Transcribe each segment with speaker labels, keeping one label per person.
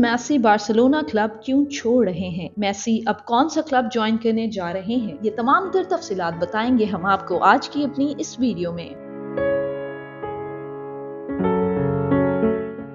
Speaker 1: Messi Barcelona club क्यों छोड़ रहे हैं? मेसी अब कौन सा क्लब ज्वाइन करने जा रहे हैं? ये तमाम तफसीलात बताएंगे हम आपको आज की अपनी इस वीडियो में।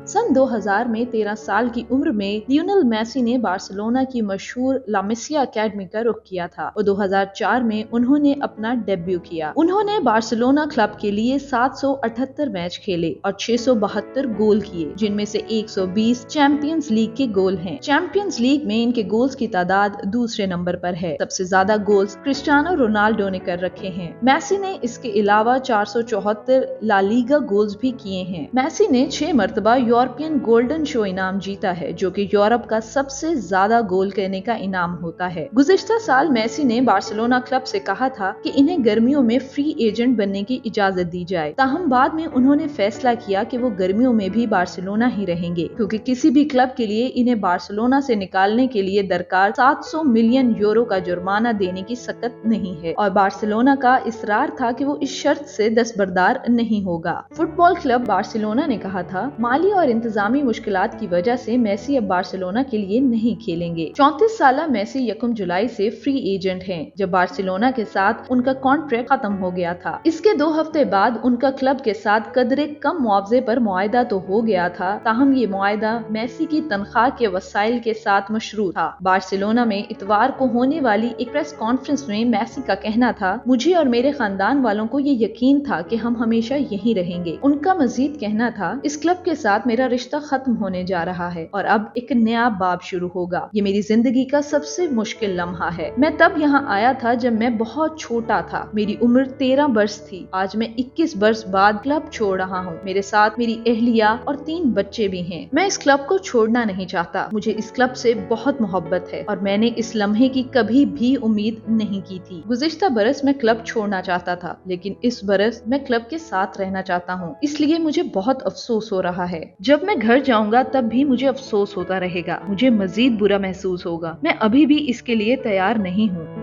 Speaker 1: सन 2000 में 13 साल की उम्र में लियोनेल मेसी ने बार्सिलोना की मशहूर ला मेसिया अकेडमी का रुख किया था और 2004 में उन्होंने अपना डेब्यू किया। उन्होंने बार्सिलोना क्लब के लिए 778 मैच खेले और 672 गोल किए, जिनमें से 120 चैंपियंस लीग के गोल हैं। चैंपियंस लीग में इनके गोल्स की तादाद दूसरे नंबर पर है। सबसे ज्यादा गोल्स क्रिस्टियानो रोनाल्डो ने कर रखे हैं। मेसी ने इसके अलावा 474 ला लीगा गोल्स भी किए हैं। मेसी ने 6 मरतबा यूरोपियन गोल्डन शो इनाम जीता है, जो कि यूरोप का सबसे ज्यादा गोल करने का इनाम होता है। गुज़िश्ता साल मेसी ने बार्सिलोना क्लब से कहा था कि इन्हें गर्मियों में फ्री एजेंट बनने की इजाजत दी जाए। ताहम बाद में उन्होंने फैसला किया कि वो गर्मियों में भी बार्सिलोना ही रहेंगे, क्योंकि किसी भी क्लब के लिए इन्हें बार्सिलोना से निकालने के लिए दरकार 700 मिलियन यूरो का जुर्माना देने की सकत नहीं है और बार्सिलोना का इसरार था कि वो इस शर्त से दस्तबरदार नहीं होगा। फुटबॉल क्लब बार्सिलोना ने कहा था, माली और इंतजामी मुश्किलात की वजह से मेसी अब बार्सिलोना के लिए नहीं खेलेंगे। 34 साल मेसी 1 जुलाई से फ्री एजेंट हैं, जब बार्सिलोना के साथ उनका कॉन्ट्रैक्ट खत्म हो गया था। इसके 2 हफ्ते बाद उनका क्लब के साथ कदरे कम मुआवजे पर मुआहदा तो हो गया था, ताहम ये मुआहदा मेसी की तनख्वाह के वसाइल के साथ मशरूत था। बार्सिलोना में इतवार को होने वाली एक प्रेस कॉन्फ्रेंस में मेसी का कहना था, मुझे और मेरे खानदान वालों को ये यकीन था कि हम हमेशा यहीं रहेंगे। उनका मजीद कहना था, इस क्लब के साथ मेरा रिश्ता खत्म होने जा रहा है और अब एक नया बाब शुरू होगा। ये मेरी जिंदगी का सबसे मुश्किल लम्हा है। मैं तब यहाँ आया था जब मैं बहुत छोटा था। मेरी उम्र 13 वर्ष थी। आज मैं 21 वर्ष बाद क्लब छोड़ रहा हूँ। मेरे साथ मेरी अहलिया और 3 बच्चे भी हैं। मैं इस क्लब को छोड़ना नहीं चाहता। मुझे इस क्लब से बहुत मोहब्बत है और मैंने इस लम्हे की कभी भी उम्मीद नहीं की थी। गुज़िश्ता बरस मैं क्लब छोड़ना चाहता था, लेकिन इस बरस मैं क्लब के साथ रहना चाहता हूँ। इसलिए मुझे बहुत अफसोस हो रहा है। जब मैं घर जाऊंगा तब भी मुझे अफसोस होता रहेगा। मुझे मजीद बुरा महसूस होगा। मैं अभी भी इसके लिए तैयार नहीं हूँ।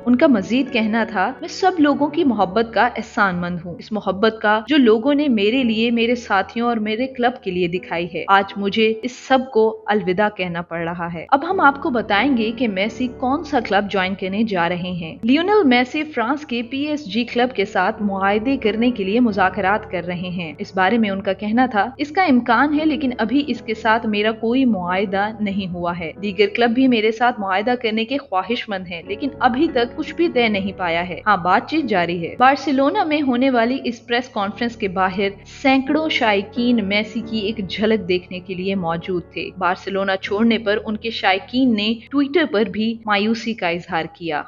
Speaker 1: उनका मजीद कहना था, मैं सब लोगों की मोहब्बत का एहसानमंद हूँ। इस मोहब्बत का जो लोगों ने मेरे लिए, मेरे साथियों और मेरे क्लब के लिए दिखाई है। आज मुझे इस सब को अलविदा कहना पड़ रहा है। अब हम आपको बताएंगे कि मेसी कौन सा क्लब ज्वाइन करने जा रहे हैं। लियोनेल मेसी फ्रांस के PSG क्लब के साथ मुआहदे करने के लिए मुज़ाकरात कर रहे हैं। इस बारे में उनका कहना था, इसका इम्कान है, लेकिन अभी इसके साथ मेरा कोई मुआहदा नहीं हुआ है। दीगर क्लब भी मेरे साथ मुआहदा करने के ख्वाहिशमंद हैं, लेकिन अभी तक कुछ भी तय नहीं पाया है। हाँ, बातचीत जारी है। बार्सिलोना में होने वाली इस प्रेस कॉन्फ्रेंस के बाहर सैकड़ों शायकीन मेसी की एक झलक देखने के लिए मौजूद थे। बार्सिलोना छोड़ने पर उनके शायकीन ने ट्विटर पर भी मायूसी का इजहार किया।